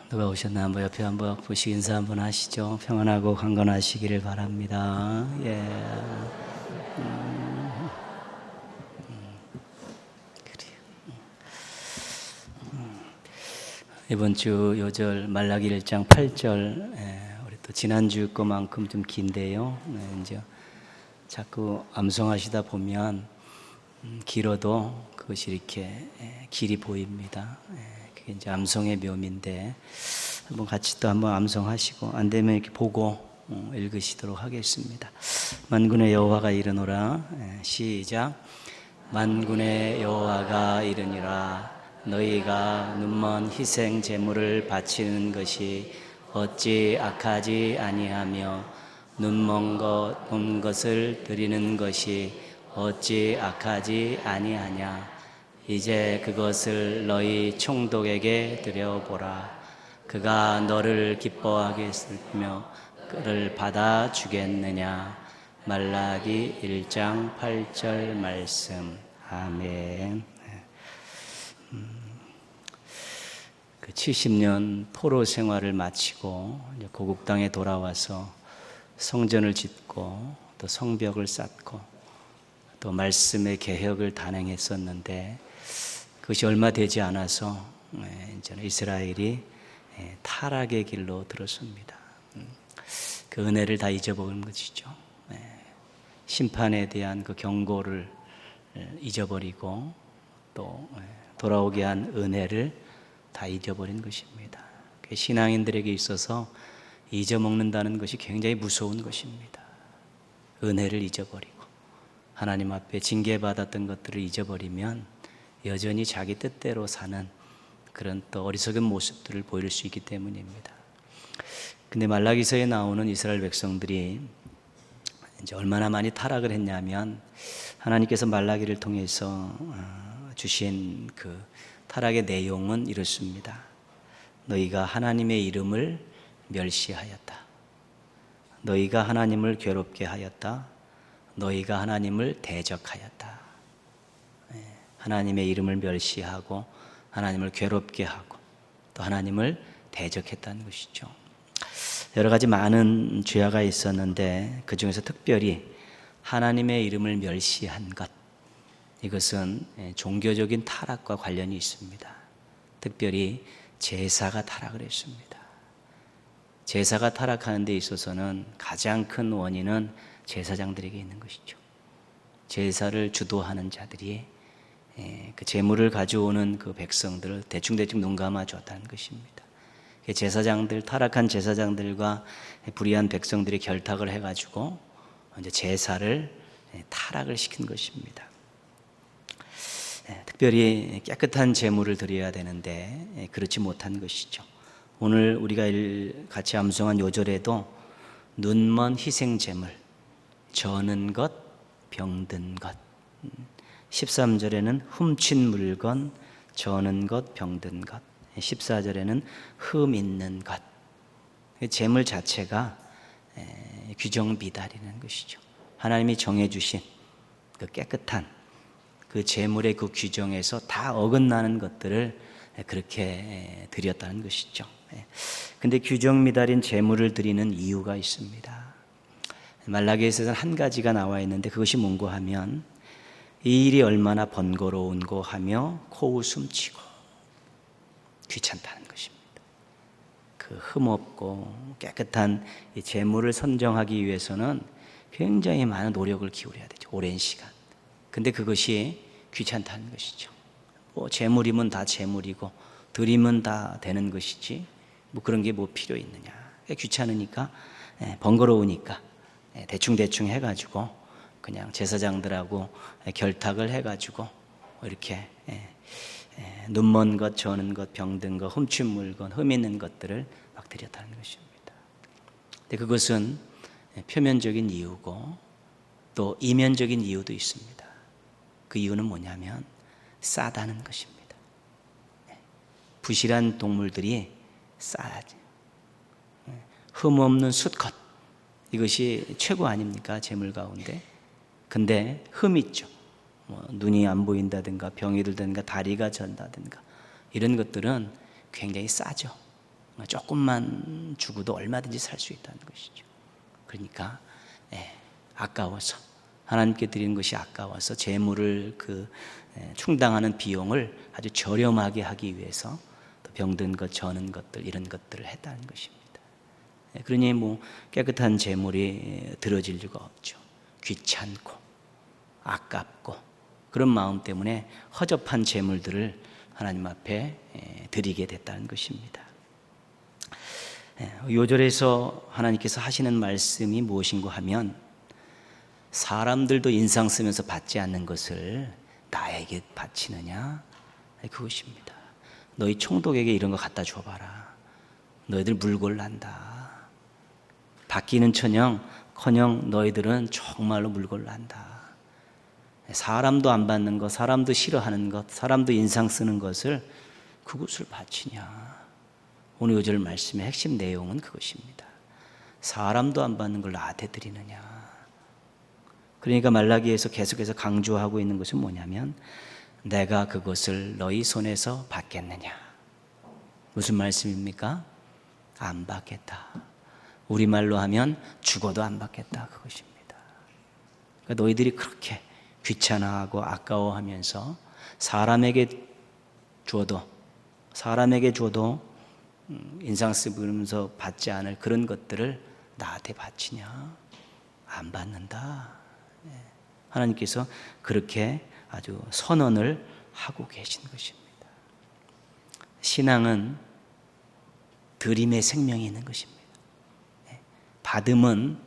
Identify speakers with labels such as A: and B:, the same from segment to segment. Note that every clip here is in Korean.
A: 누가 오셨나 한번 옆에 한번 보시고 인사 한번 하시죠. 평안하고 강건하시기를 바랍니다. 예. 그래요. 이번 주 요절 말라기 1장 8절 우리 또 지난주 거만큼 좀 긴데요. 이제 자꾸 암송하시다 보면 길어도 그것이 이렇게 길이 보입니다. 그게 이제 암송의 묘미인데 한번 같이 또 한번 암송하시고 안 되면 이렇게 보고 읽으시도록 하겠습니다. 만군의 여호와가 이르노라. 시작. 만군의 여호와가 이르니라. 너희가 눈먼 희생 제물을 바치는 것이 어찌 악하지 아니하며 눈먼 것을 드리는 것이 어찌 악하지 아니하냐. 이제 그것을 너희 총독에게 드려보라. 그가 너를 기뻐하겠으며 그를 받아 주겠느냐. 말라기 1장 8절 말씀. 아멘. 그 70년 포로 생활을 마치고 이제 고국 땅에 돌아와서 성전을 짓고 또 성벽을 쌓고 또 말씀의 개혁을 단행했었는데 그것이 얼마 되지 않아서 이제는 이스라엘이 타락의 길로 들었습니다. 그 은혜를 다 잊어버린 것이죠. 심판에 대한 그 경고를 잊어버리고 또 돌아오게 한 은혜를 다 잊어버린 것입니다. 신앙인들에게 있어서 잊어먹는다는 것이 굉장히 무서운 것입니다. 은혜를 잊어버리고 하나님 앞에 징계받았던 것들을 잊어버리면 여전히 자기 뜻대로 사는 그런 또 어리석은 모습들을 보일 수 있기 때문입니다. 근데 말라기서에 나오는 이스라엘 백성들이 이제 얼마나 많이 타락을 했냐면 하나님께서 말라기를 통해서 주신 그 타락의 내용은 이렇습니다. 너희가 하나님의 이름을 멸시하였다. 너희가 하나님을 괴롭게 하였다. 너희가 하나님을 대적하였다. 하나님의 이름을 멸시하고 하나님을 괴롭게 하고 또 하나님을 대적했다는 것이죠. 여러 가지 많은 죄악이 있었는데 그 중에서 특별히 하나님의 이름을 멸시한 것, 이것은 종교적인 타락과 관련이 있습니다. 특별히 제사가 타락을 했습니다. 제사가 타락하는 데 있어서는 가장 큰 원인은 제사장들에게 있는 것이죠. 제사를 주도하는 자들이 그 제물을 가져오는 그 백성들을 대충대충 눈 감아 줬다는 것입니다. 제사장들, 타락한 제사장들과 불의한 백성들이 결탁을 해가지고 이제 제사를 타락을 시킨 것입니다. 특별히 깨끗한 제물을 드려야 되는데 그렇지 못한 것이죠. 오늘 우리가 같이 암송한 요절에도 눈먼 희생 제물, 저는 것, 병든 것, 13절에는 훔친 물건, 저는 것, 병든 것, 14절에는 흠 있는 것. 제물 자체가 규정 미달이라는 것이죠. 하나님이 정해주신 그 깨끗한 그 제물의 그 규정에서 다 어긋나는 것들을 그렇게 드렸다는 것이죠. 근데 규정 미달인 제물을 드리는 이유가 있습니다. 말라기에서는 한 가지가 나와 있는데 그것이 뭔고 하면 이 일이 얼마나 번거로운고 하며 코웃음치고 귀찮다는 것입니다. 그 흠없고 깨끗한 이 제물을 선정하기 위해서는 굉장히 많은 노력을 기울여야 되죠. 오랜 시간. 근데 그것이 귀찮다는 것이죠. 뭐 제물이면 다 제물이고 드리면 다 되는 것이지 뭐 그런 게 뭐 필요 있느냐. 귀찮으니까 번거로우니까 대충대충 해가지고 그냥 제사장들하고 결탁을 해가지고 이렇게 눈먼 것, 저는 것, 병든 것, 훔친 물건, 흠 있는 것들을 막 드렸다는 것입니다. 근데 그것은 표면적인 이유고 또 이면적인 이유도 있습니다. 그 이유는 뭐냐면 싸다는 것입니다. 부실한 동물들이 싸지. 흠 없는 수컷, 이것이 최고 아닙니까? 제물 가운데. 근데 흠 있죠. 눈이 안 보인다든가 병이 들다든가 다리가 전다든가 이런 것들은 굉장히 싸죠. 조금만 주고도 얼마든지 살 수 있다는 것이죠. 그러니까 아까워서, 하나님께 드리는 것이 아까워서 제물을 충당하는 비용을 아주 저렴하게 하기 위해서 또 병든 것, 저는 것들, 이런 것들을 했다는 것입니다. 그러니 깨끗한 제물이 드려질 리가 없죠. 귀찮고 아깝고 그런 마음 때문에 허접한 제물들을 하나님 앞에 드리게 됐다는 것입니다. 요절에서 하나님께서 하시는 말씀이 무엇인고 하면, 사람들도 인상 쓰면서 받지 않는 것을 나에게 바치느냐, 그것입니다. 너희 총독에게 이런 거 갖다 줘봐라. 너희들 물골난다. 바뀌는 커녕 너희들은 정말로 물골난다. 사람도 안 받는 것, 사람도 싫어하는 것, 사람도 인상 쓰는 것을 그것을 바치냐. 오늘 요절 말씀의 핵심 내용은 그것입니다. 사람도 안 받는 걸 나한테 드리느냐. 그러니까 말라기에서 계속해서 강조하고 있는 것은 뭐냐면, 내가 그것을 너희 손에서 받겠느냐. 무슨 말씀입니까? 안 받겠다. 우리말로 하면 죽어도 안 받겠다, 그것입니다. 그러니까 너희들이 그렇게 귀찮아하고 아까워하면서 사람에게 줘도 인상 쓰면서 받지 않을 그런 것들을 나한테 바치냐? 안 받는다. 하나님께서 그렇게 아주 선언을 하고 계신 것입니다. 신앙은 드림의 생명이 있는 것입니다. 받음은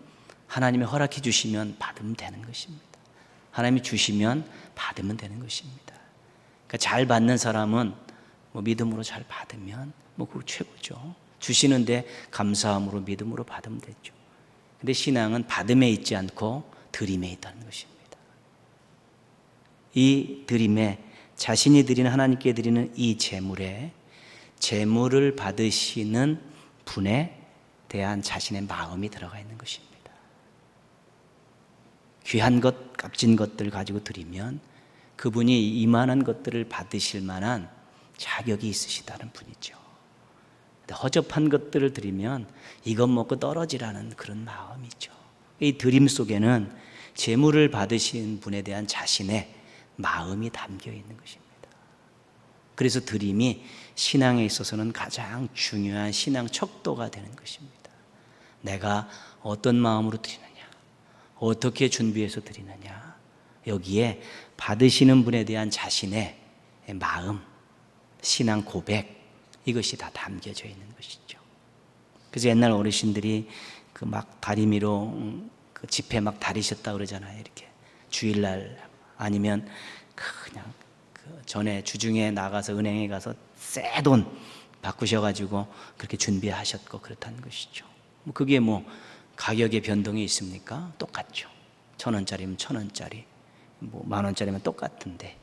A: 하나님이 허락해 주시면 받으면 되는 것입니다. 하나님이 주시면 받으면 되는 것입니다. 그러니까 잘 받는 사람은 믿음으로 잘 받으면 그거 최고죠. 주시는데 감사함으로 믿음으로 받으면 되죠. 근데 신앙은 받음에 있지 않고 드림에 있다는 것입니다. 이 드림에, 자신이 드리는, 하나님께 드리는 이 제물에, 제물을 받으시는 분에 대한 자신의 마음이 들어가 있는 것입니다. 귀한 것, 값진 것들 가지고 드리면 그분이 이만한 것들을 받으실 만한 자격이 있으시다는 분이죠. 허접한 것들을 드리면 이것 먹고 떨어지라는 그런 마음이죠. 이 드림 속에는 제물을 받으신 분에 대한 자신의 마음이 담겨 있는 것입니다. 그래서 드림이 신앙에 있어서는 가장 중요한 신앙 척도가 되는 것입니다. 내가 어떤 마음으로 드리느냐, 어떻게 준비해서 드리느냐, 여기에 받으시는 분에 대한 자신의 마음, 신앙 고백, 이것이 다 담겨져 있는 것이죠. 그래서 옛날 어르신들이 막 다리미로 지폐 막 다리셨다 그러잖아요. 이렇게 주일날 아니면 그냥 전에 주중에 나가서 은행에 가서 새 돈 바꾸셔가지고 그렇게 준비하셨고 그렇다는 것이죠. 그게 가격의 변동이 있습니까? 똑같죠. 1,000원짜리면 1,000원짜리, 10,000원짜리면 똑같은데,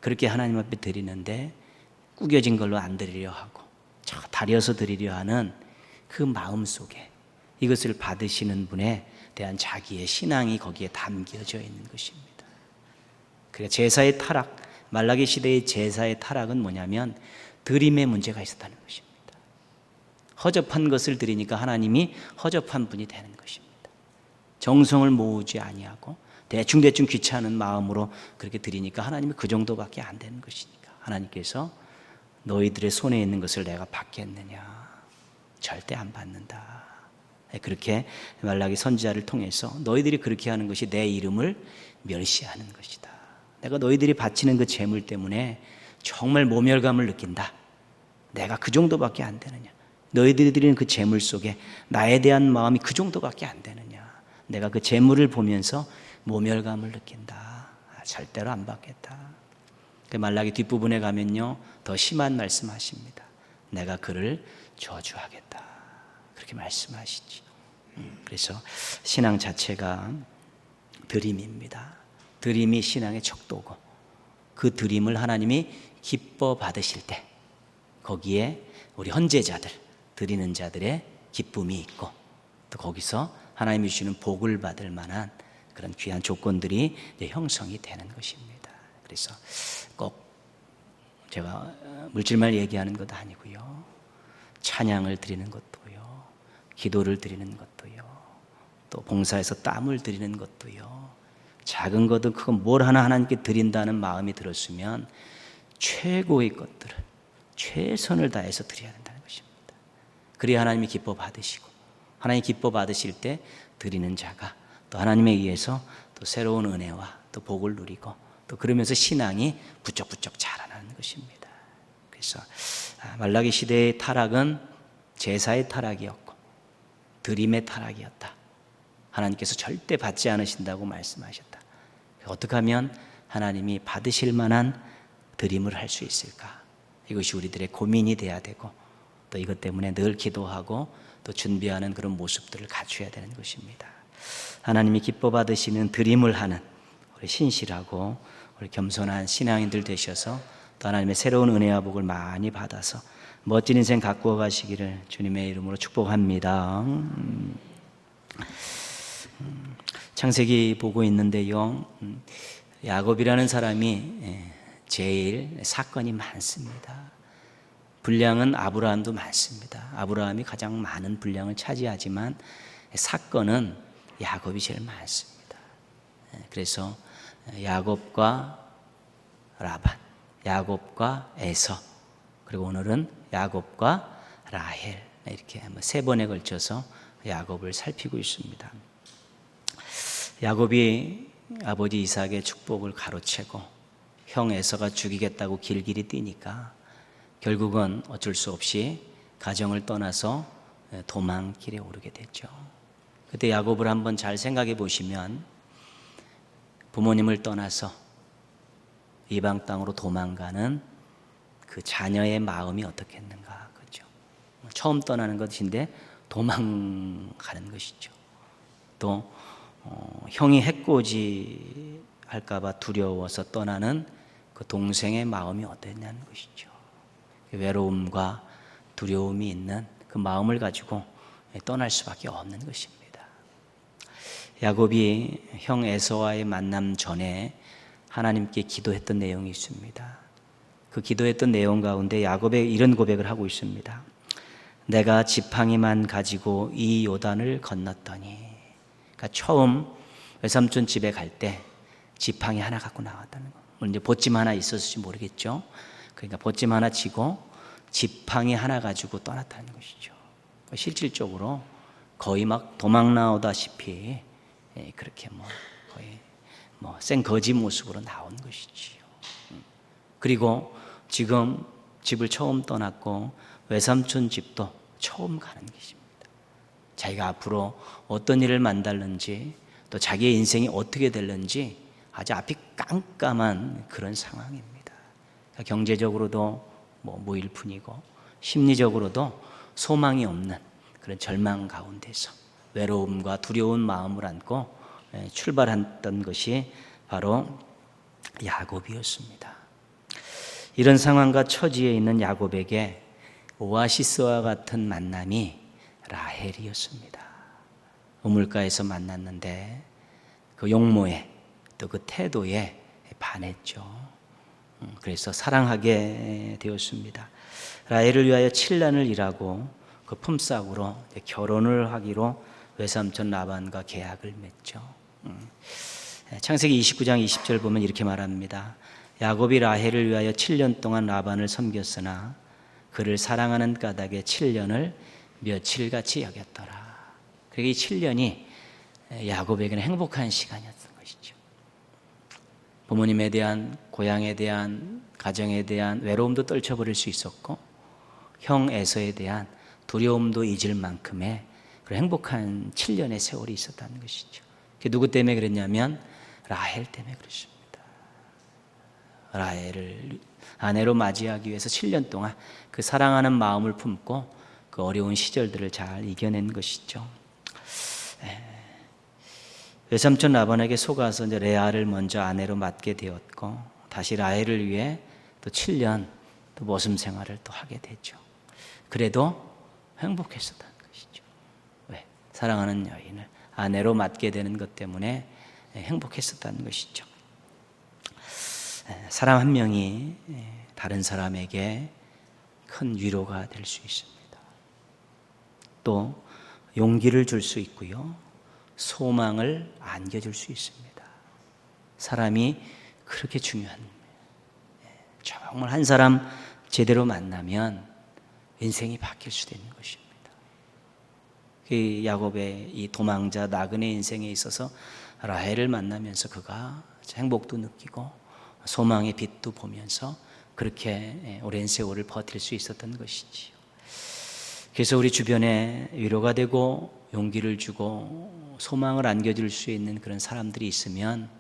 A: 그렇게 하나님 앞에 드리는데 구겨진 걸로 안 드리려 하고 다려서 드리려 하는 그 마음 속에 이것을 받으시는 분에 대한 자기의 신앙이 거기에 담겨져 있는 것입니다. 그러니까 제사의 타락, 말라기 시대의 제사의 타락은 뭐냐면 드림에 문제가 있었다는 것입니다. 허접한 것을 드리니까 하나님이 허접한 분이 되는 것입니다. 정성을 모으지 아니하고 대충 귀찮은 마음으로 그렇게 드리니까 하나님이 그 정도밖에 안 되는 것이니까 하나님께서 너희들의 손에 있는 것을 내가 받겠느냐? 절대 안 받는다. 그렇게 말라기 선지자를 통해서 너희들이 그렇게 하는 것이 내 이름을 멸시하는 것이다. 내가 너희들이 바치는 그 재물 때문에 정말 모멸감을 느낀다. 내가 그 정도밖에 안 되느냐? 너희들이 드리는 그 재물 속에 나에 대한 마음이 그 정도밖에 안 되느냐? 내가 그 재물을 보면서 모멸감을 느낀다. 절대로 안 받겠다. 그 말라기 뒷부분에 가면요, 더 심한 말씀하십니다. 내가 그를 저주하겠다. 그렇게 말씀하시지. 그래서 신앙 자체가 드림입니다. 드림이 신앙의 척도고, 그 드림을 하나님이 기뻐 받으실 때 거기에 우리 헌제자들, 드리는 자들의 기쁨이 있고 또 거기서 하나님이 주시는 복을 받을 만한 그런 귀한 조건들이 이제 형성이 되는 것입니다. 그래서 꼭 제가 물질만 얘기하는 것도 아니고요. 찬양을 드리는 것도요. 기도를 드리는 것도요. 또 봉사에서 땀을 드리는 것도요. 작은 것도 그건 뭘 하나 하나님께 드린다는 마음이 들었으면 최고의 것들을 최선을 다해서 드려야 된다는 것입니다. 그래야 하나님이 기뻐 받으시고 하나님이 기뻐 받으실 때 드리는 자가 또 하나님에 의해서 또 새로운 은혜와 또 복을 누리고 또 그러면서 신앙이 부쩍부쩍 자라나는 것입니다. 그래서 말라기 시대의 타락은 제사의 타락이었고 드림의 타락이었다. 하나님께서 절대 받지 않으신다고 말씀하셨다. 어떻게 하면 하나님이 받으실 만한 드림을 할 수 있을까? 이것이 우리들의 고민이 돼야 되고 또 이것 때문에 늘 기도하고 또 준비하는 그런 모습들을 갖춰야 되는 것입니다. 하나님이 기뻐 받으시는 드림을 하는 우리 신실하고 우리 겸손한 신앙인들 되셔서 또 하나님의 새로운 은혜와 복을 많이 받아서 멋진 인생 갖고 가시기를 주님의 이름으로 축복합니다. 창세기 보고 있는데요. 야곱이라는 사람이 제일 사건이 많습니다. 분량은 아브라함도 많습니다. 아브라함이 가장 많은 분량을 차지하지만 사건은 야곱이 제일 많습니다. 그래서 야곱과 라반, 야곱과 에서, 그리고 오늘은 야곱과 라헬 이렇게 세 번에 걸쳐서 야곱을 살피고 있습니다. 야곱이 아버지 이삭의 축복을 가로채고 형 에서가 죽이겠다고 길길이 뛰니까 결국은 어쩔 수 없이 가정을 떠나서 도망길에 오르게 됐죠. 그때 야곱을 한번 잘 생각해 보시면 부모님을 떠나서 이방 땅으로 도망가는 그 자녀의 마음이 어떻겠는가, 그렇죠? 처음 떠나는 것인데 도망가는 것이죠. 또 형이 해코지 할까봐 두려워서 떠나는 그 동생의 마음이 어땠냐는 것이죠. 외로움과 두려움이 있는 그 마음을 가지고 떠날 수밖에 없는 것입니다. 야곱이 형 에서와의 만남 전에 하나님께 기도했던 내용이 있습니다. 그 기도했던 내용 가운데 야곱의 이런 고백을 하고 있습니다. 내가 지팡이만 가지고 이 요단을 건넜더니, 그러니까 처음 외삼촌 집에 갈 때 지팡이 하나 갖고 나왔다는 거. 물론 이제 보찜 하나 있었을지 모르겠죠. 그러니까 보찜 하나 치고 지팡이 하나 가지고 떠났다는 것이죠. 실질적으로 거의 막 도망 나오다시피 그렇게 거의 생거지 모습으로 나온 것이지요. 그리고 지금 집을 처음 떠났고 외삼촌 집도 처음 가는 것입니다. 자기가 앞으로 어떤 일을 만날는지 또 자기의 인생이 어떻게 될는지 아주 앞이 깜깜한 그런 상황입니다. 경제적으로도 무일 뿐이고 심리적으로도 소망이 없는 그런 절망 가운데서 외로움과 두려운 마음을 안고 출발했던 것이 바로 야곱이었습니다. 이런 상황과 처지에 있는 야곱에게 오아시스와 같은 만남이 라헬이었습니다. 우물가에서 만났는데 그 용모에 또 그 태도에 반했죠. 그래서 사랑하게 되었습니다. 라헬을 위하여 7년을 일하고 그 품삯으로 결혼을 하기로 외삼촌 라반과 계약을 맺죠. 창세기 29장 20절 보면 이렇게 말합니다. 야곱이 라헬을 위하여 7년 동안 라반을 섬겼으나 그를 사랑하는 까닭에 7년을 며칠같이 여겼더라. 그러니까 이 7년이 야곱에게는 행복한 시간이었던 것이죠. 부모님에 대한, 고향에 대한, 가정에 대한 외로움도 떨쳐버릴 수 있었고 형 에서에 대한 두려움도 잊을 만큼의 그런 행복한 7년의 세월이 있었다는 것이죠. 그게 누구 때문에 그랬냐면 라헬 때문에 그렇습니다. 라헬을 아내로 맞이하기 위해서 7년 동안 그 사랑하는 마음을 품고 그 어려운 시절들을 잘 이겨낸 것이죠. 외삼촌 라반에게 속아서 이제 레아를 먼저 아내로 맡게 되었고 다시 라헬을 위해 또 7년 또 모습 생활을 또 하게 됐죠. 그래도 행복했었다는 것이죠. 사랑하는 여인을 아내로 맡게 되는 것 때문에 행복했었다는 것이죠. 사람 한 명이 다른 사람에게 큰 위로가 될 수 있습니다. 또 용기를 줄 수 있고요, 소망을 안겨줄 수 있습니다. 사람이 그렇게 중요한, 정말 한 사람 제대로 만나면 인생이 바뀔 수도 있는 것입니다. 그 야곱의 이 도망자 나그네 인생에 있어서 라헬을 만나면서 그가 행복도 느끼고 소망의 빛도 보면서 그렇게 오랜 세월을 버틸 수 있었던 것이지요. 그래서 우리 주변에 위로가 되고 용기를 주고 소망을 안겨줄 수 있는 그런 사람들이 있으면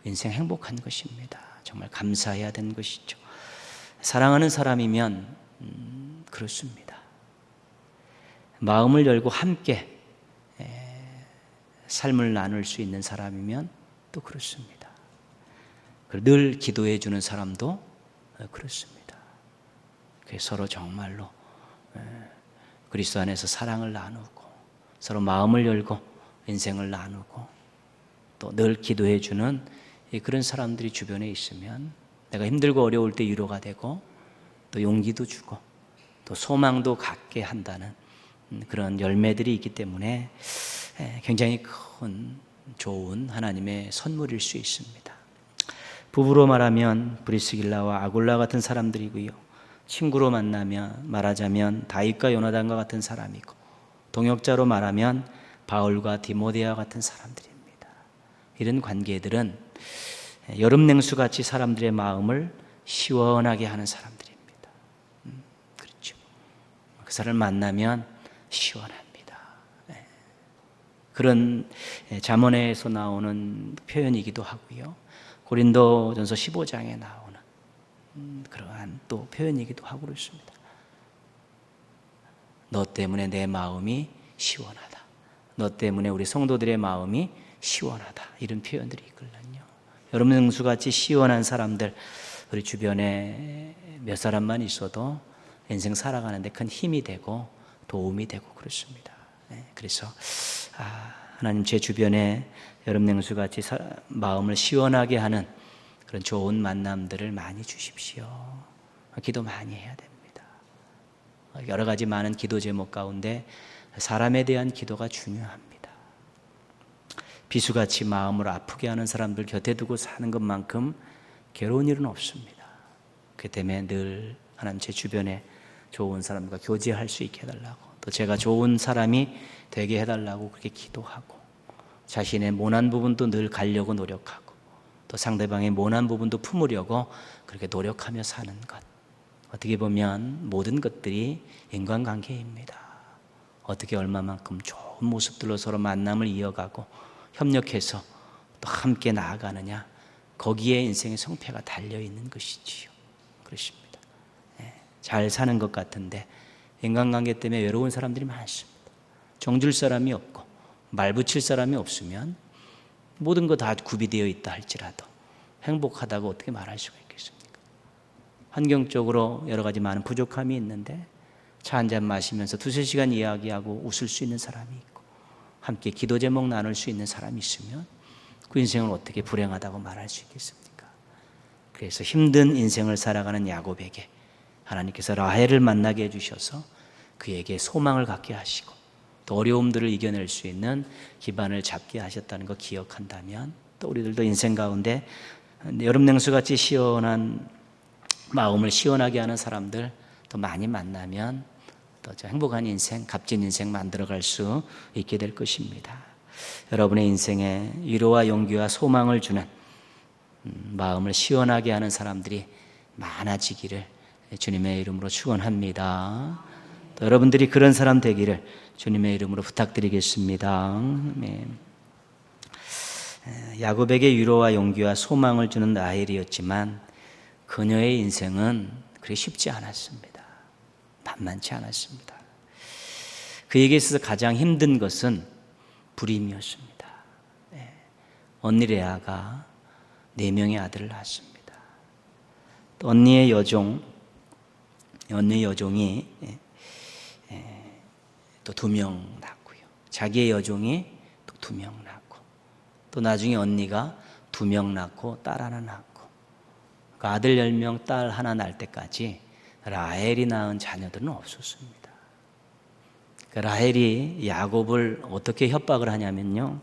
A: 인생 행복한 것입니다. 정말 감사해야 되는 것이죠. 사랑하는 사람이면 그렇습니다. 마음을 열고 함께 삶을 나눌 수 있는 사람이면 또 그렇습니다. 늘 기도해 주는 사람도 그렇습니다. 서로 정말로 그리스도 안에서 사랑을 나누고 서로 마음을 열고 인생을 나누고 또 늘 기도해 주는 그런 사람들이 주변에 있으면 내가 힘들고 어려울 때 위로가 되고 또 용기도 주고 또 소망도 갖게 한다는 그런 열매들이 있기 때문에 굉장히 큰 좋은 하나님의 선물일 수 있습니다. 부부로 말하면 브리스길라와 아굴라 같은 사람들이고요, 친구로 말하자면 다윗과 요나단과 같은 사람이고, 동역자로 말하면 바울과 디모데와 같은 사람들입니다. 이런 관계들은 여름 냉수같이 사람들의 마음을 시원하게 하는 사람들입니다. 그렇죠. 그 사람을 만나면 시원합니다. 그런 잠언에서 나오는 표현이기도 하고요, 고린도전서 15장에 나오는 그러한 또 표현이기도 하고 그렇습니다. 너 때문에 내 마음이 시원하다, 너 때문에 우리 성도들의 마음이 시원하다, 이런 표현들이 있거든요. 여름 냉수같이 시원한 사람들, 우리 주변에 몇 사람만 있어도 인생 살아가는데 큰 힘이 되고 도움이 되고 그렇습니다. 그래서 하나님, 제 주변에 여름 냉수같이 마음을 시원하게 하는 그런 좋은 만남들을 많이 주십시오. 기도 많이 해야 됩니다. 여러 가지 많은 기도 제목 가운데 사람에 대한 기도가 중요합니다. 비수같이 마음을 아프게 하는 사람들 곁에 두고 사는 것만큼 괴로운 일은 없습니다. 그 때문에 늘 하나님, 제 주변에 좋은 사람과 교제할 수 있게 해달라고, 또 제가 좋은 사람이 되게 해달라고 그렇게 기도하고, 자신의 모난 부분도 늘 가려고 노력하고, 또 상대방의 모난 부분도 품으려고 그렇게 노력하며 사는 것, 어떻게 보면 모든 것들이 인간관계입니다. 어떻게 얼마만큼 좋은 모습들로 서로 만남을 이어가고 협력해서 또 함께 나아가느냐, 거기에 인생의 성패가 달려있는 것이지요. 그렇습니다. 잘 사는 것 같은데 인간관계 때문에 외로운 사람들이 많습니다. 정줄 사람이 없고 말 붙일 사람이 없으면 모든 거 다 구비되어 있다 할지라도 행복하다고 어떻게 말할 수가 있겠습니까? 환경적으로 여러 가지 많은 부족함이 있는데 차 한잔 마시면서 두세 시간 이야기하고 웃을 수 있는 사람이 있고 함께 기도 제목 나눌 수 있는 사람이 있으면 그 인생을 어떻게 불행하다고 말할 수 있겠습니까? 그래서 힘든 인생을 살아가는 야곱에게 하나님께서 라헬을 만나게 해주셔서 그에게 소망을 갖게 하시고 또 어려움들을 이겨낼 수 있는 기반을 잡게 하셨다는 거 기억한다면, 또 우리들도 인생 가운데 여름 냉수같이 시원한 마음을 시원하게 하는 사람들 또 많이 만나면 또 행복한 인생, 값진 인생 만들어갈 수 있게 될 것입니다. 여러분의 인생에 위로와 용기와 소망을 주는 마음을 시원하게 하는 사람들이 많아지기를 주님의 이름으로 축원합니다. 또 여러분들이 그런 사람 되기를 주님의 이름으로 부탁드리겠습니다. 야곱에게 위로와 용기와 소망을 주는 라헬이었지만 그녀의 인생은 그리 쉽지 않았습니다. 만만치 않았습니다. 그에게 있어서 가장 힘든 것은 불임이었습니다. 언니 레아가 4명의 아들을 낳았습니다. 또 언니의 여종이 또 2명 낳고요. 자기의 여종이 또 2명 낳고, 또 나중에 언니가 2명 낳고 딸 하나 낳고, 그 아들 10명, 딸 하나 낳을 때까지 라헬이 낳은 자녀들은 없었습니다. 그 라헬이 야곱을 어떻게 협박을 하냐면요,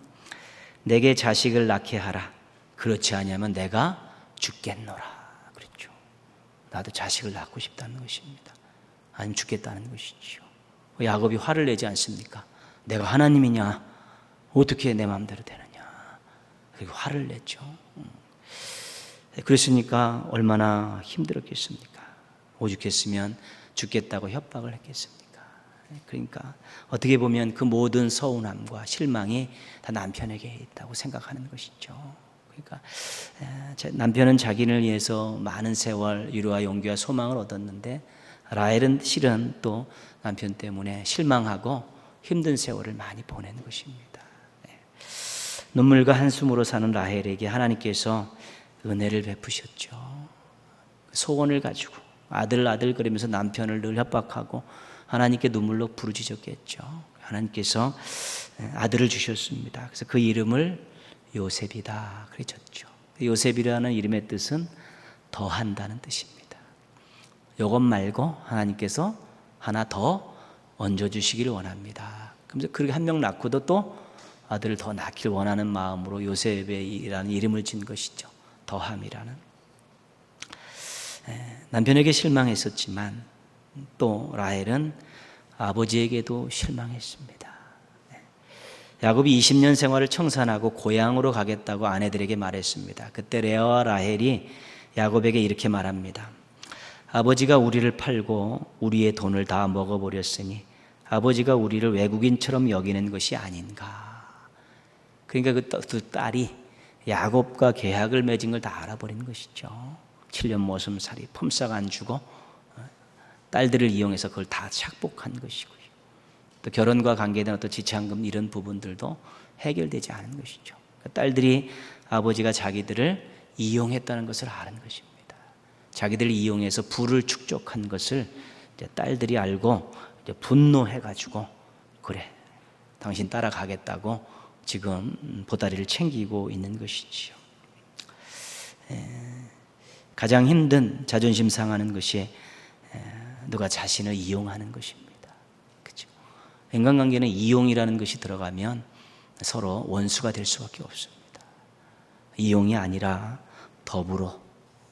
A: 내게 자식을 낳게 하라. 그렇지 않으면 내가 죽겠노라 그랬죠. 나도 자식을 낳고 싶다는 것입니다. 아니면 죽겠다는 것이죠. 야곱이 화를 내지 않습니까? 내가 하나님이냐? 어떻게 내 마음대로 되느냐? 그리고 화를 냈죠. 그랬으니까 얼마나 힘들었겠습니까? 오죽했으면 죽겠다고 협박을 했겠습니까? 그러니까 어떻게 보면 그 모든 서운함과 실망이 다 남편에게 있다고 생각하는 것이죠. 그러니까 남편은 자기를 위해서 많은 세월 위로와 용기와 소망을 얻었는데, 라헬은 실은 또 남편 때문에 실망하고 힘든 세월을 많이 보낸 것입니다. 눈물과 한숨으로 사는 라헬에게 하나님께서 은혜를 베푸셨죠. 소원을 가지고 아들 아들 그러면서 남편을 늘 협박하고 하나님께 눈물로 부르짖었겠죠. 하나님께서 아들을 주셨습니다. 그래서 그 이름을 요셉이다 그러셨죠. 요셉이라는 이름의 뜻은 더한다는 뜻입니다. 이것 말고 하나님께서 하나 더 얹어주시기를 원합니다. 그래서 그렇게 1명 낳고도 또 아들을 더 낳기를 원하는 마음으로 요셉이라는 이름을 진 것이죠. 더함이라는. 남편에게 실망했었지만 또 라헬은 아버지에게도 실망했습니다. 야곱이 20년 생활을 청산하고 고향으로 가겠다고 아내들에게 말했습니다. 그때 레아와 라헬이 야곱에게 이렇게 말합니다. 아버지가 우리를 팔고 우리의 돈을 다 먹어버렸으니 아버지가 우리를 외국인처럼 여기는 것이 아닌가. 그러니까 그 딸이 야곱과 계약을 맺은 걸 다 알아버린 것이죠. 7년 모슴살이, 품삯 안 주고 딸들을 이용해서 그걸 다 착복한 것이고요. 또 결혼과 관계된 어떤 지참금 이런 부분들도 해결되지 않은 것이죠. 딸들이 아버지가 자기들을 이용했다는 것을 아는 것입니다. 자기들을 이용해서 부를 축적한 것을 이제 딸들이 알고 이제 분노해가지고 그래, 당신 따라가겠다고 지금 보따리를 챙기고 있는 것이지요. 가장 힘든 자존심 상하는 것이 누가 자신을 이용하는 것입니다. 그렇죠? 인간관계는 이용이라는 것이 들어가면 서로 원수가 될 수밖에 없습니다. 이용이 아니라 더불어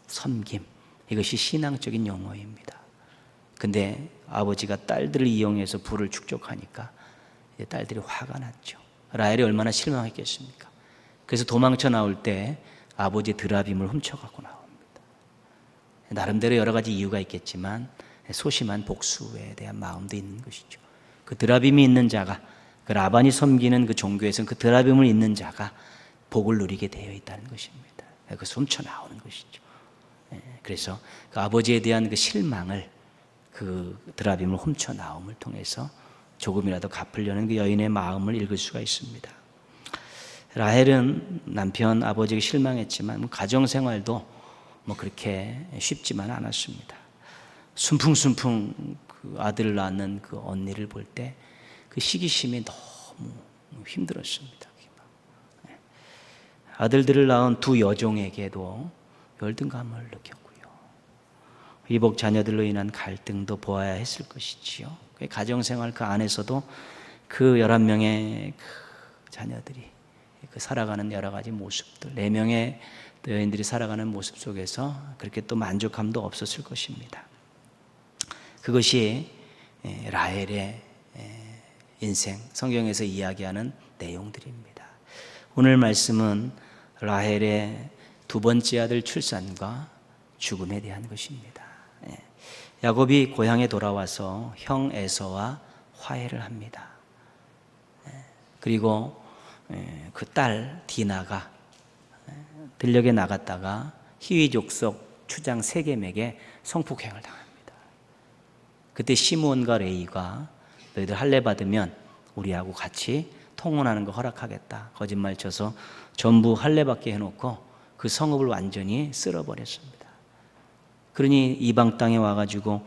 A: 섬김, 이것이 신앙적인 용어입니다. 근데 아버지가 딸들을 이용해서 부를 축적하니까 딸들이 화가 났죠. 라헬이 얼마나 실망했겠습니까? 그래서 도망쳐 나올 때 아버지 드라빔을 훔쳐갖고 나옵니다. 나름대로 여러 가지 이유가 있겠지만 소심한 복수에 대한 마음도 있는 것이죠. 그 드라빔이 있는 자가, 그 라반이 섬기는 그 종교에서는 그 드라빔을 있는 자가 복을 누리게 되어 있다는 것입니다. 그것을 훔쳐 나오는 것이죠. 그래서 그 아버지에 대한 그 실망을 그 드라빔을 훔쳐 나옴을 통해서 조금이라도 갚으려는 그 여인의 마음을 읽을 수가 있습니다. 라헬은 남편 아버지에게 실망했지만 가정생활도 그렇게 쉽지만 않았습니다. 순풍순풍 그 아들을 낳는 그 언니를 볼 때 그 시기심이 너무 힘들었습니다. 아들들을 낳은 2 여종에게도 열등감을 느꼈고요. 이복 자녀들로 인한 갈등도 보아야 했을 것이지요. 가정생활 그 안에서도 그 11명의 그 자녀들이 그 살아가는 여러 가지 모습들, 4명의 여인들이 살아가는 모습 속에서 그렇게 또 만족감도 없었을 것입니다. 그것이 라헬의 인생, 성경에서 이야기하는 내용들입니다. 오늘 말씀은 라헬의 2번째 아들 출산과 죽음에 대한 것입니다. 야곱이 고향에 돌아와서 형 에서와 화해를 합니다. 그리고 그 딸 디나가 들녘에 나갔다가 히위 족속 추장 세겜에게 성폭행을 당합니다. 그때 시므온과 레위가 너희들 할례 받으면 우리하고 같이 통혼하는 거 허락하겠다 거짓말 쳐서 전부 할례 받게 해놓고 그 성읍을 완전히 쓸어버렸습니다. 그러니 이방 땅에 와가지고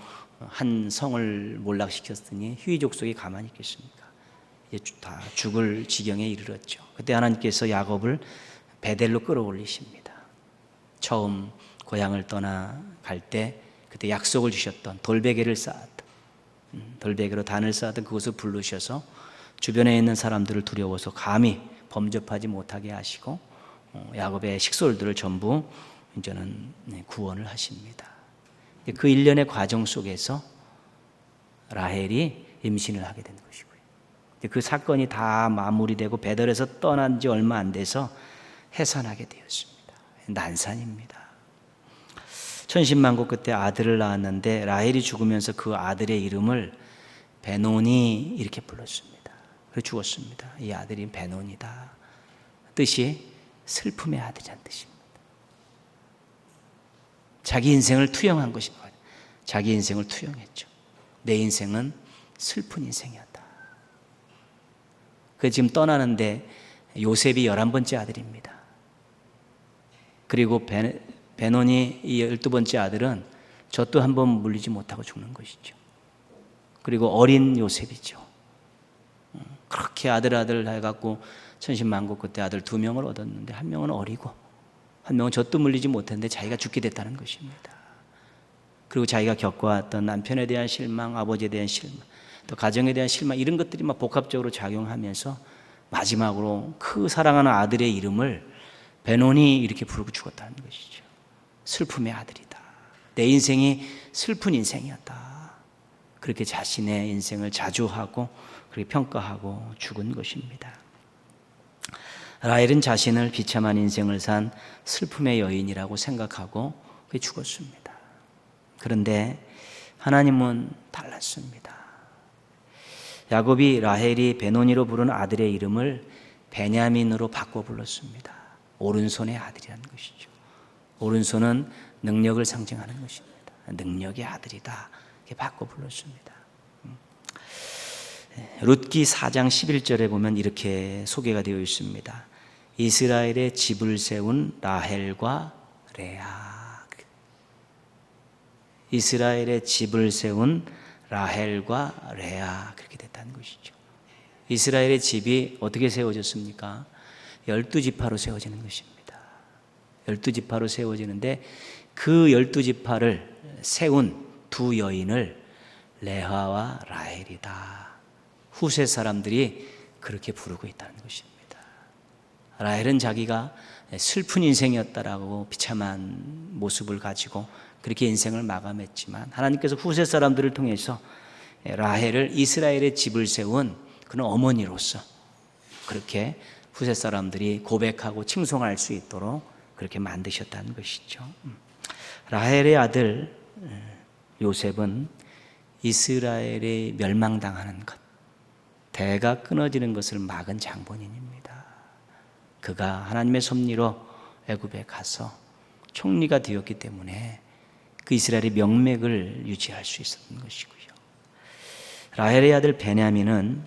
A: 한 성을 몰락시켰으니 히위 족속이 가만히 있겠습니까? 다 죽을 지경에 이르렀죠. 그때 하나님께서 야곱을 베델로 끌어올리십니다. 처음 고향을 떠나갈 때 그때 약속을 주셨던 돌베개를 쌓았던, 돌베개로 단을 쌓았던 그곳을 부르셔서 주변에 있는 사람들을 두려워서 감히 범접하지 못하게 하시고 야곱의 식솔들을 전부 이제는 구원을 하십니다. 그 일련의 과정 속에서 라헬이 임신을 하게 된 것이고요. 그 사건이 다 마무리되고 베델에서 떠난 지 얼마 안 돼서 해산하게 되었습니다. 난산입니다. 천신만고 그때 아들을 낳았는데 라헬이 죽으면서 그 아들의 이름을 베노니 이렇게 불렀습니다. 그래서 죽었습니다. 이 아들이 베논이다. 뜻이 슬픔의 아들이라는 뜻입니다. 자기 인생을 투영한 것입니다. 자기 인생을 투영했죠. 내 인생은 슬픈 인생이었다. 그 지금 떠나는데 요셉이 11번째 아들입니다. 그리고 베논이 이 12번째 아들은 젖도 한번 물리지 못하고 죽는 것이죠. 그리고 어린 요셉이죠. 그렇게 아들 해갖고 천신만고 그때 아들 2명을 얻었는데 한 명은 어리고 한 명은 젖도 물리지 못했는데 자기가 죽게 됐다는 것입니다. 그리고 자기가 겪어왔던 남편에 대한 실망, 아버지에 대한 실망, 또 가정에 대한 실망, 이런 것들이 막 복합적으로 작용하면서 마지막으로 그 사랑하는 아들의 이름을 베논이 이렇게 부르고 죽었다는 것이죠. 슬픔의 아들이다. 내 인생이 슬픈 인생이었다. 그렇게 자신의 인생을 자조하고 그렇게 평가하고 죽은 것입니다. 라헬은 자신을 비참한 인생을 산 슬픔의 여인이라고 생각하고 죽었습니다. 그런데 하나님은 달랐습니다. 야곱이 라헬이 베노니로 부른 아들의 이름을 베냐민으로 바꿔 불렀습니다. 오른손의 아들이라는 것이죠. 오른손은 능력을 상징하는 것입니다. 능력의 아들이다. 이렇게 바꿔 불렀습니다. 룻기 4장 11절에 보면 이렇게 소개가 되어 있습니다. 이스라엘의 집을 세운 라헬과 레아. 이스라엘의 집을 세운 라헬과 레아, 그렇게 됐다는 것이죠. 이스라엘의 집이 어떻게 세워졌습니까? 12지파로 세워지는 것입니다. 12지파로 세워지는데 그 12지파를 세운 두 여인을 레아와 라헬이다. 후세 사람들이 그렇게 부르고 있다는 것입니다. 라헬은 자기가 슬픈 인생이었다라고 비참한 모습을 가지고 그렇게 인생을 마감했지만 하나님께서 후세 사람들을 통해서 라헬을 이스라엘의 집을 세운 그런 어머니로서 그렇게 후세 사람들이 고백하고 칭송할 수 있도록 그렇게 만드셨다는 것이죠. 라헬의 아들 요셉은 이스라엘이 멸망당하는 것, 대가 끊어지는 것을 막은 장본인입니다. 그가 하나님의 섭리로 애굽에 가서 총리가 되었기 때문에 그 이스라엘의 명맥을 유지할 수 있었던 것이고요. 라헬의 아들 베냐민은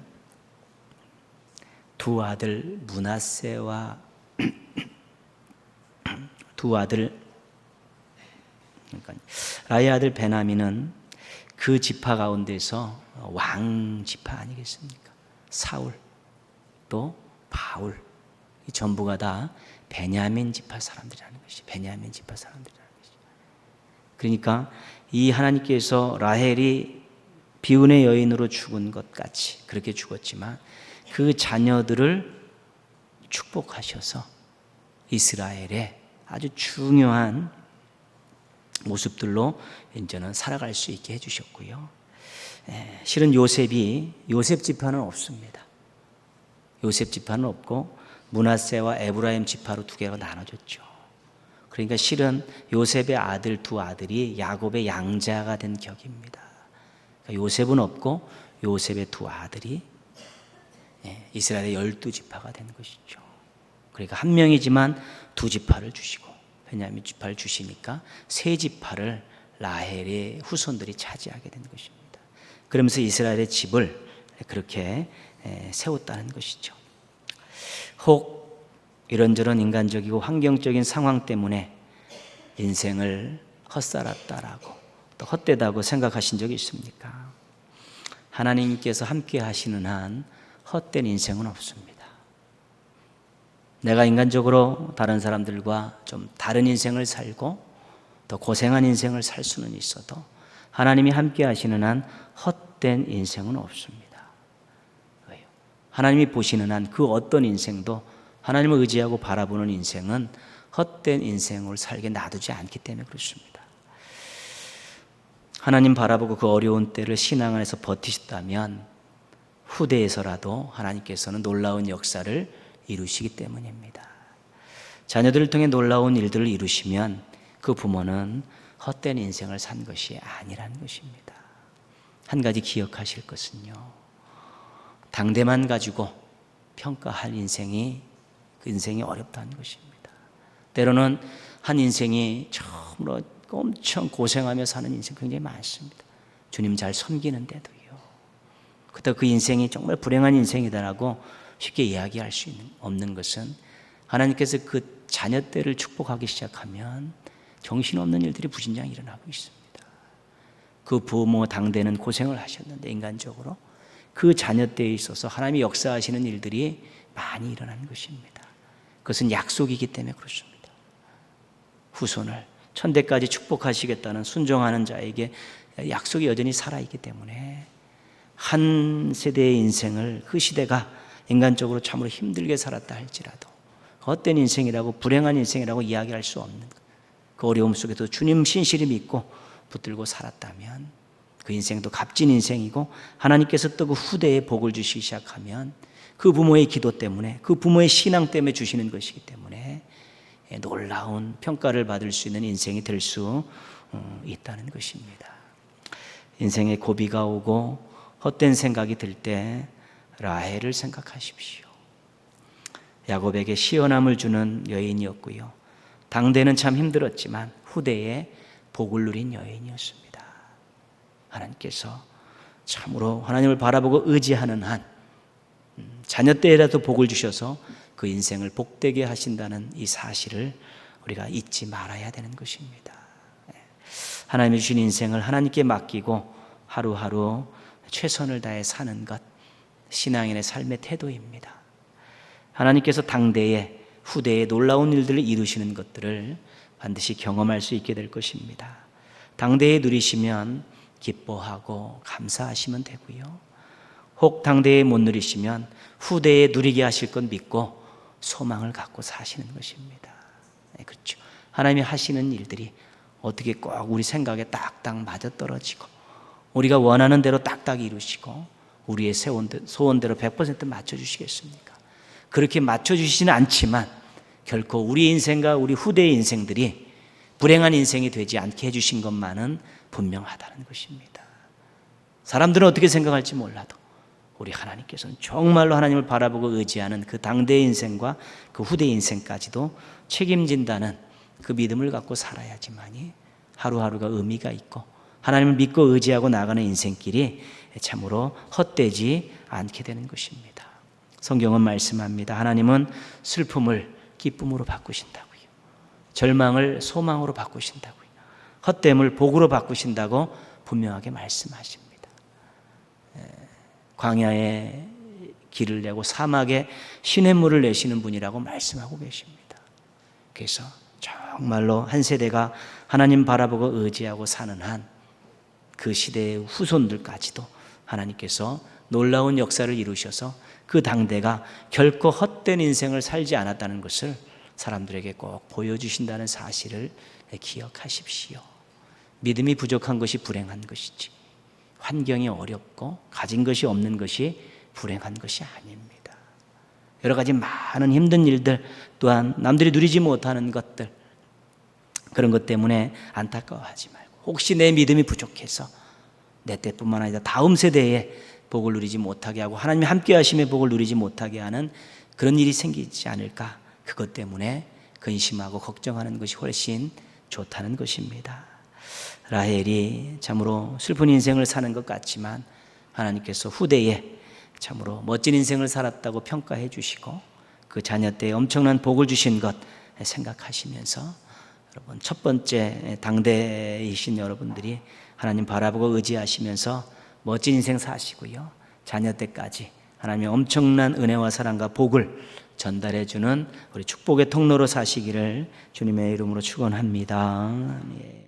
A: 두 아들 므낫세와 두 아들, 그러니까 라헬의 아들 베냐민은 그 지파 가운데서 왕 지파 아니겠습니까? 사울 또 바울, 이 전부가 다 베냐민 지파 사람들이라는 것이, 베냐민 지파 사람들이라는 것이. 그러니까 이 하나님께서 라헬이 비운의 여인으로 죽은 것 같이 그렇게 죽었지만 그 자녀들을 축복하셔서 이스라엘의 아주 중요한 모습들로 이제는 살아갈 수 있게 해주셨고요. 실은 요셉 지파는 없습니다. 요셉 지파는 없고 므낫세와 에브라임 지파로 두 개가 나눠졌죠. 그러니까 실은 요셉의 아들 두 아들이 야곱의 양자가 된 격입니다. 그러니까 요셉은 없고 요셉의 두 아들이 이스라엘의 12지파가 된 것이죠. 그러니까 한 명이지만 두 지파를 주시고 베냐민 지파를 주시니까 세 지파를 라헬의 후손들이 차지하게 된 것입니다. 그러면서 이스라엘의 집을 그렇게 세웠다는 것이죠. 혹 이런저런 인간적이고 환경적인 상황 때문에 인생을 헛살았다라고 또 헛되다고 생각하신 적이 있습니까? 하나님께서 함께 하시는 한 헛된 인생은 없습니다. 내가 인간적으로 다른 사람들과 좀 다른 인생을 살고 더 고생한 인생을 살 수는 있어도 하나님이 함께 하시는 한 헛된 인생은 없습니다. 왜요? 하나님이 보시는 한 그 어떤 인생도 하나님을 의지하고 바라보는 인생은 헛된 인생을 살게 놔두지 않기 때문에 그렇습니다. 하나님 바라보고 그 어려운 때를 신앙 안에서 버티셨다면 후대에서라도 하나님께서는 놀라운 역사를 이루시기 때문입니다. 자녀들을 통해 놀라운 일들을 이루시면 그 부모는 헛된 인생을 산 것이 아니라는 것입니다. 한 가지 기억하실 것은요, 당대만 가지고 평가할 인생이 그 인생이 어렵다는 것입니다. 때로는 한 인생이 처음으로 엄청 고생하며 사는 인생 굉장히 많습니다. 주님 잘 섬기는데도요. 그렇다고 그 인생이 정말 불행한 인생이다라고 쉽게 이야기할 수 없는 것은 하나님께서 그 자녀 때를 축복하기 시작하면 정신없는 일들이 부진장 일어나고 있습니다. 그 부모 당대는 고생을 하셨는데 인간적으로 그 자녀 때에 있어서 하나님이 역사하시는 일들이 많이 일어나는 것입니다. 그것은 약속이기 때문에 그렇습니다. 후손을 천대까지 축복하시겠다는 순종하는 자에게 약속이 여전히 살아있기 때문에 한 세대의 인생을 그 시대가 인간적으로 참으로 힘들게 살았다 할지라도 헛된 인생이라고 불행한 인생이라고 이야기할 수 없는 그 어려움 속에도 주님 신실히 믿고 붙들고 살았다면 그 인생도 값진 인생이고 하나님께서 또 그 후대에 복을 주시기 시작하면 그 부모의 기도 때문에 그 부모의 신앙 때문에 주시는 것이기 때문에 놀라운 평가를 받을 수 있는 인생이 될 수 있다는 것입니다. 인생에 고비가 오고 헛된 생각이 들 때 라헬을 생각하십시오. 야곱에게 시원함을 주는 여인이었고요. 당대는 참 힘들었지만 후대에 복을 누린 여인이었습니다. 하나님께서 참으로 하나님을 바라보고 의지하는 한 자녀 때라도 복을 주셔서 그 인생을 복되게 하신다는 이 사실을 우리가 잊지 말아야 되는 것입니다. 하나님이 주신 인생을 하나님께 맡기고 하루하루 최선을 다해 사는 것, 신앙인의 삶의 태도입니다. 하나님께서 당대에 후대에 놀라운 일들을 이루시는 것들을 반드시 경험할 수 있게 될 것입니다. 당대에 누리시면 기뻐하고 감사하시면 되고요. 혹 당대에 못 누리시면 후대에 누리게 하실 것 믿고 소망을 갖고 사시는 것입니다. 그렇죠. 하나님이 하시는 일들이 어떻게 꼭 우리 생각에 딱딱 맞아떨어지고 우리가 원하는 대로 딱딱 이루시고 우리의 소원대로 100% 맞춰주시겠습니까? 그렇게 맞춰주시지는 않지만 결코 우리 인생과 우리 후대의 인생들이 불행한 인생이 되지 않게 해주신 것만은 분명하다는 것입니다. 사람들은 어떻게 생각할지 몰라도 우리 하나님께서는 정말로 하나님을 바라보고 의지하는 그 당대의 인생과 그 후대의 인생까지도 책임진다는 그 믿음을 갖고 살아야지만이 하루하루가 의미가 있고 하나님을 믿고 의지하고 나가는 인생길이 참으로 헛되지 않게 되는 것입니다. 성경은 말씀합니다. 하나님은 슬픔을 기쁨으로 바꾸신다고요. 절망을 소망으로 바꾸신다고요. 헛됨을 복으로 바꾸신다고 분명하게 말씀하십니다. 광야에 길을 내고 사막에 시냇물을 내시는 분이라고 말씀하고 계십니다. 그래서 정말로 한 세대가 하나님 바라보고 의지하고 사는 한 그 시대의 후손들까지도 하나님께서 놀라운 역사를 이루셔서 그 당대가 결코 헛된 인생을 살지 않았다는 것을 사람들에게 꼭 보여주신다는 사실을 기억하십시오. 믿음이 부족한 것이 불행한 것이지 환경이 어렵고 가진 것이 없는 것이 불행한 것이 아닙니다. 여러 가지 많은 힘든 일들 또한 남들이 누리지 못하는 것들 그런 것 때문에 안타까워하지 말고 혹시 내 믿음이 부족해서 내 때뿐만 아니라 다음 세대에 복을 누리지 못하게 하고 하나님이 함께 하심의 복을 누리지 못하게 하는 그런 일이 생기지 않을까 그것 때문에 근심하고 걱정하는 것이 훨씬 좋다는 것입니다. 라헬이 참으로 슬픈 인생을 사는 것 같지만 하나님께서 후대에 참으로 멋진 인생을 살았다고 평가해 주시고 그 자녀 때에 엄청난 복을 주신 것 생각하시면서 여러분 첫 번째 당대이신 여러분들이 하나님 바라보고 의지하시면서 멋진 인생 사시고요. 자녀 때까지 하나님의 엄청난 은혜와 사랑과 복을 전달해 주는 우리 축복의 통로로 사시기를 주님의 이름으로 축원합니다. 예.